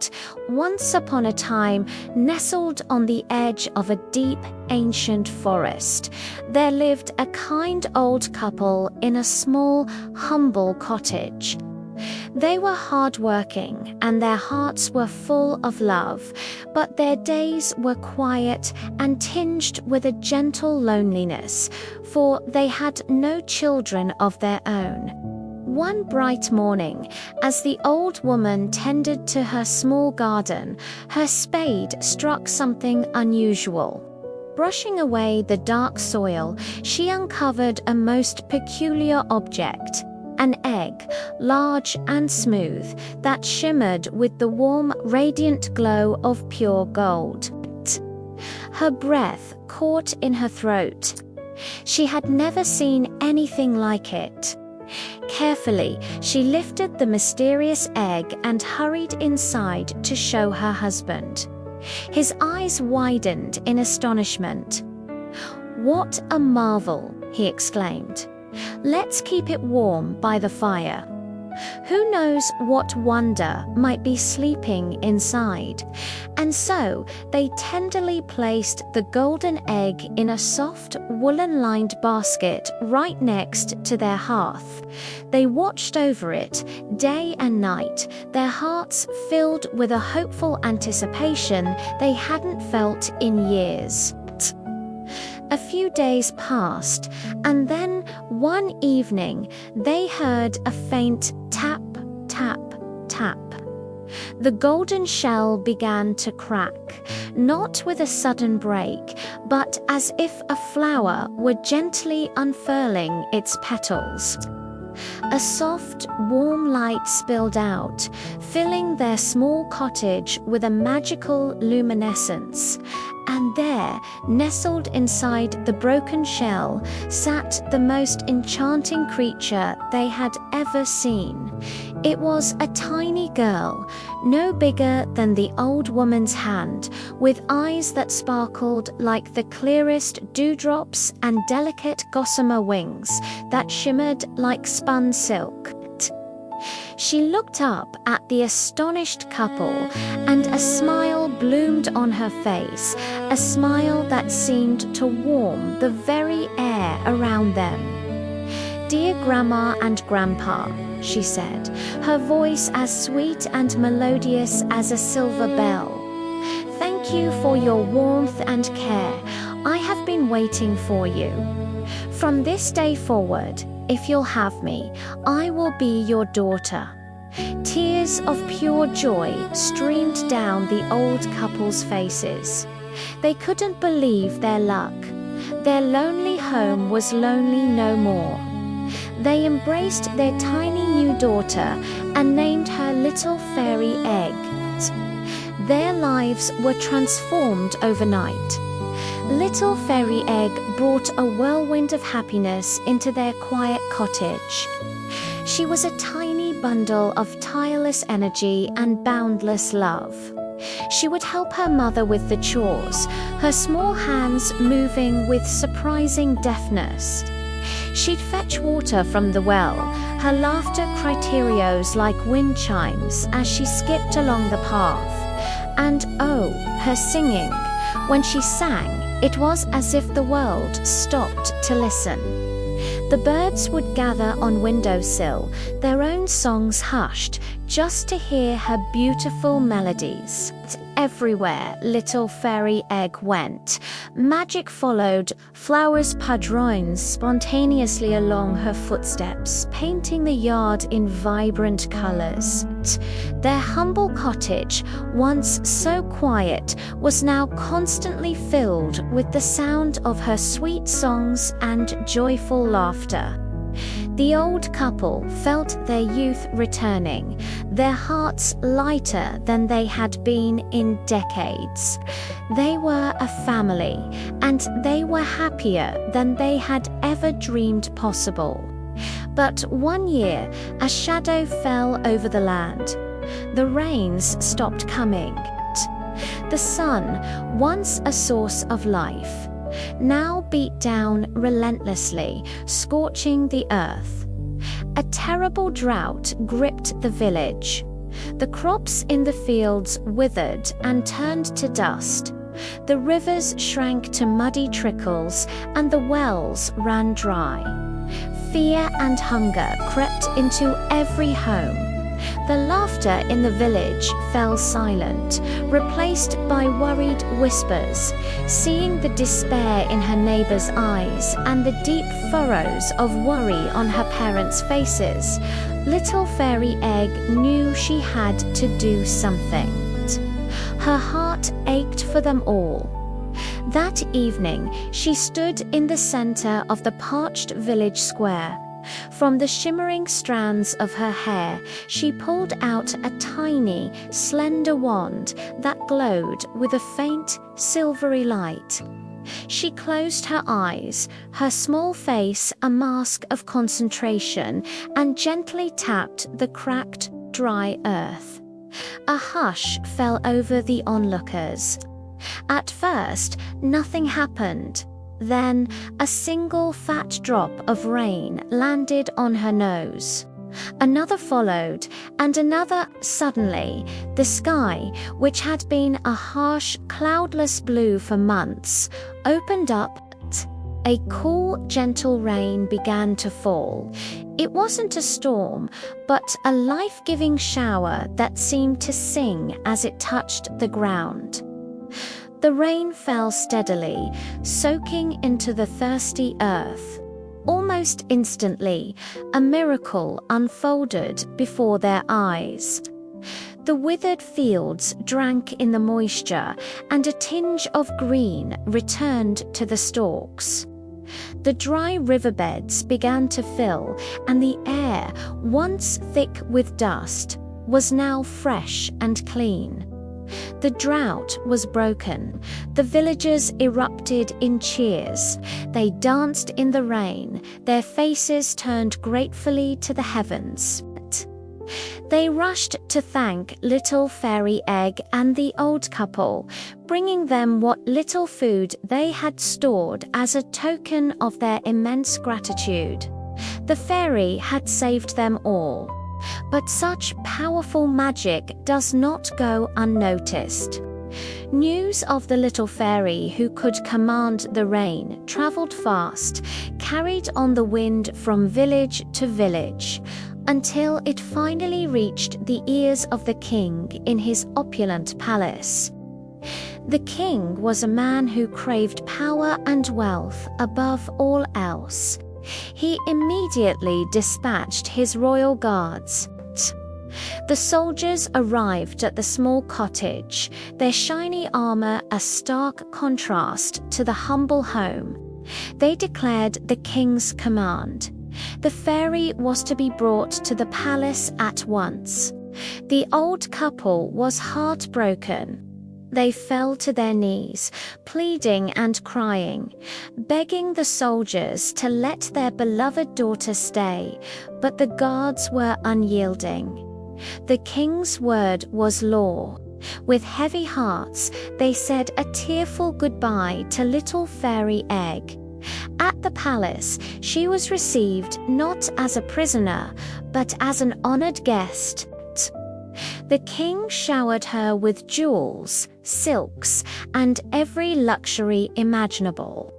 that, once upon a time, nestled on the edge of a deep, ancient forest, there lived a kind old couple in a small, humble cottage. They were hard-working, and their hearts were full of love, but their days were quiet and tinged with a gentle loneliness, for they had no children of their own. One bright morning, as the old woman tended to her small garden, her spade struck something unusual. Brushing away the dark soil, she uncovered a most peculiar object. An egg, large and smooth, that shimmered with the warm, radiant glow of pure gold. Her breath caught in her throat. She had never seen anything like it. Carefully, she lifted the mysterious egg and hurried inside to show her husband. His eyes widened in astonishment. "What a marvel!" he exclaimed. "Let's keep it warm by the fire. Who knows what wonder might be sleeping inside?" And so they tenderly placed the golden egg in a soft, woolen-lined basket right next to their hearth. They watched over it day and night, their hearts filled with a hopeful anticipation they hadn't felt in years. A few days passed, and then one evening they heard a faint tap, tap, tap. The golden shell began to crack, not with a sudden break, but as if a flower were gently unfurling its petals. A soft, warm light spilled out, filling their small cottage with a magical luminescence. And there, nestled inside the broken shell, sat the most enchanting creature they had ever seen. It was a tiny girl, no bigger than the old woman's hand, with eyes that sparkled like the clearest dewdrops and delicate gossamer wings that shimmered like spun silk. She looked up at the astonished couple, and a smile bloomed on her face, a smile that seemed to warm the very air around them. "Dear Grandma and Grandpa," she said, her voice as sweet and melodious as a silver bell. "Thank you for your warmth and care. I have been waiting for you. From this day forward, if you'll have me, I will be your daughter." Tears of pure joy streamed down the old couple's faces. They couldn't believe their luck. Their lonely home was lonely no more. They embraced their tiny new daughter and named her Little Fairy Egg. Their lives were transformed overnight. Little Fairy Egg brought a whirlwind of happiness into their quiet cottage. She was a tiny bundle of tireless energy and boundless love. She would help her mother with the chores, her small hands moving with surprising deftness. She'd fetch water from the well, her laughter criterios like wind chimes as she skipped along the path. And oh, her singing! When she sang, it was as if the world stopped to listen. The birds would gather on windowsill, their own songs hushed, just to hear her beautiful melodies. Everywhere Little Fairy Egg went, magic followed, flowers padroned spontaneously along her footsteps, painting the yard in vibrant colors. Their humble cottage, once so quiet, was now constantly filled with the sound of her sweet songs and joyful laughter. The old couple felt their youth returning, their hearts lighter than they had been in decades. They were a family, and they were happier than they had ever dreamed possible. But one year, a shadow fell over the land. The rains stopped coming. The sun, once a source of life, now beat down relentlessly, scorching the earth. A terrible drought gripped the village. The crops in the fields withered and turned to dust. The rivers shrank to muddy trickles, and the wells ran dry. Fear and hunger crept into every home. The laughter in the village fell silent, replaced by worried whispers. Seeing the despair in her neighbors' eyes and the deep furrows of worry on her parents' faces, little Fairy Egg knew she had to do something. Her heart ached for them all. That evening, she stood in the center of the parched village square. From the shimmering strands of her hair, she pulled out a tiny, slender wand that glowed with a faint, silvery light. She closed her eyes, her small face a mask of concentration, and gently tapped the cracked, dry earth. A hush fell over the onlookers. At first, nothing happened. Then, a single fat drop of rain landed on her nose. Another followed, and another. Suddenly, the sky, which had been a harsh, cloudless blue for months, opened up. A cool, gentle rain began to fall. It wasn't a storm, but a life-giving shower that seemed to sing as it touched the ground. The rain fell steadily, soaking into the thirsty earth. Almost instantly, a miracle unfolded before their eyes. The withered fields drank in the moisture, and a tinge of green returned to the stalks. The dry riverbeds began to fill, and the air, once thick with dust, was now fresh and clean. The drought was broken. The villagers erupted in cheers. They danced in the rain, their faces turned gratefully to the heavens. They rushed to thank little Fairy Egg and the old couple, bringing them what little food they had stored as a token of their immense gratitude. The fairy had saved them all. But such powerful magic does not go unnoticed. News of the little fairy who could command the rain traveled fast, carried on the wind from village to village, until it finally reached the ears of the king in his opulent palace. The king was a man who craved power and wealth above all else. He immediately dispatched his royal guards. The soldiers arrived at the small cottage, their shiny armor a stark contrast to the humble home. They declared the king's command. The fairy was to be brought to the palace at once. The old couple was heartbroken. They fell to their knees, pleading and crying, begging the soldiers to let their beloved daughter stay, but the guards were unyielding. The king's word was law. With heavy hearts, they said a tearful goodbye to little Fairy Egg. At the palace, she was received not as a prisoner, but as an honored guest. The king showered her with jewels, silks, and every luxury imaginable.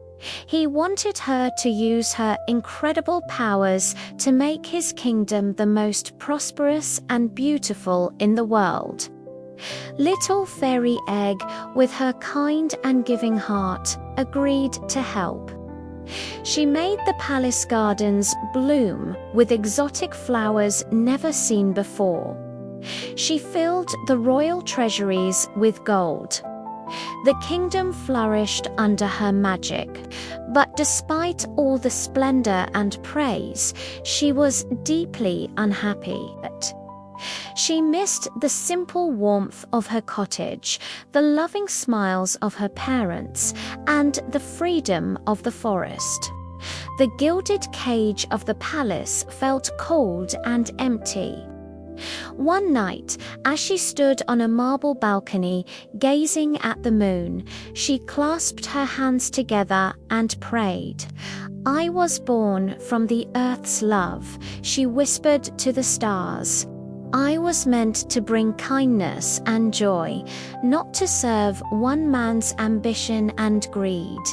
He wanted her to use her incredible powers to make his kingdom the most prosperous and beautiful in the world. Little Fairy Egg, with her kind and giving heart, agreed to help. She made the palace gardens bloom with exotic flowers never seen before. She filled the royal treasuries with gold. The kingdom flourished under her magic, but despite all the splendor and praise, she was deeply unhappy. She missed the simple warmth of her cottage, the loving smiles of her parents, and the freedom of the forest. The gilded cage of the palace felt cold and empty. One night, as she stood on a marble balcony, gazing at the moon, she clasped her hands together and prayed. "I was born from the earth's love," she whispered to the stars. I was meant to bring kindness and joy, not to serve one man's ambition and greed."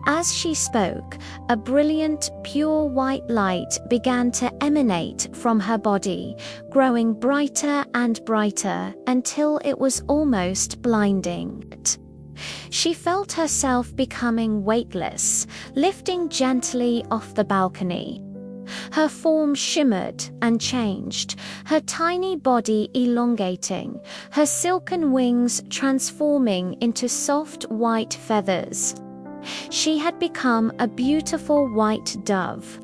As she spoke, a brilliant, pure white light began to emanate from her body, growing brighter and brighter until it was almost blinding. She felt herself becoming weightless, lifting gently off the balcony. Her form shimmered and changed, her tiny body elongating, her silken wings transforming into soft white feathers. She had become a beautiful white dove.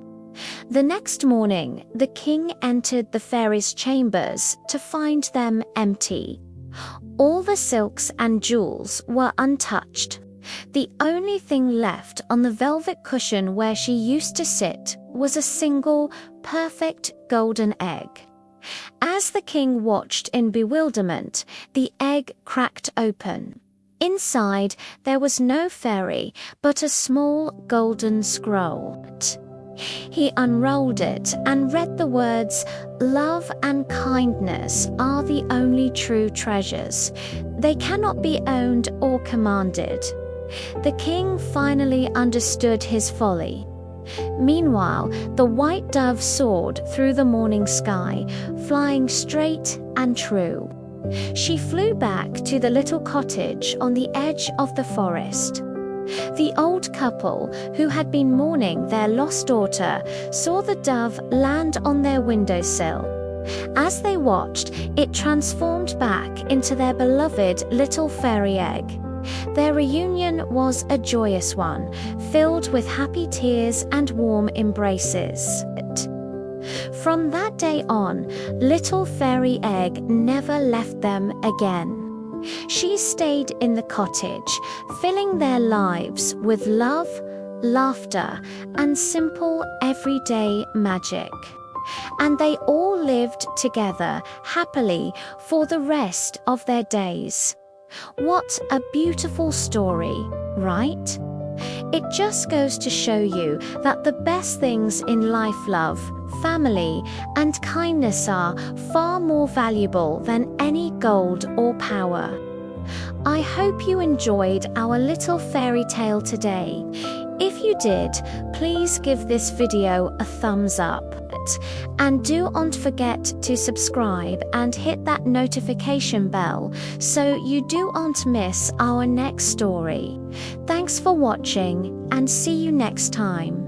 The next morning, the king entered the fairies' chambers to find them empty. All the silks and jewels were untouched. The only thing left on the velvet cushion where she used to sit was a single, perfect golden egg. As the king watched in bewilderment, the egg cracked open. Inside, there was no fairy, but a small golden scroll. He unrolled it and read the words, "Love and kindness are the only true treasures. They cannot be owned or commanded." The king finally understood his folly. Meanwhile, the white dove soared through the morning sky, flying straight and true. She flew back to the little cottage on the edge of the forest. The old couple, who had been mourning their lost daughter, saw the dove land on their windowsill. As they watched, it transformed back into their beloved little fairy egg. Their reunion was a joyous one, filled with happy tears and warm embraces. From that day on, little fairy egg never left them again. She stayed in the cottage, filling their lives with love, laughter, and simple everyday magic. And they all lived together happily for the rest of their days. What a beautiful story, right? It just goes to show you that the best things in life, love, family, and kindness are far more valuable than any gold or power. I hope you enjoyed our little fairy tale today. If you did, please give this video a thumbs up. And do not forget to subscribe and hit that notification bell so you do not miss our next story. Thanks for watching and see you next time.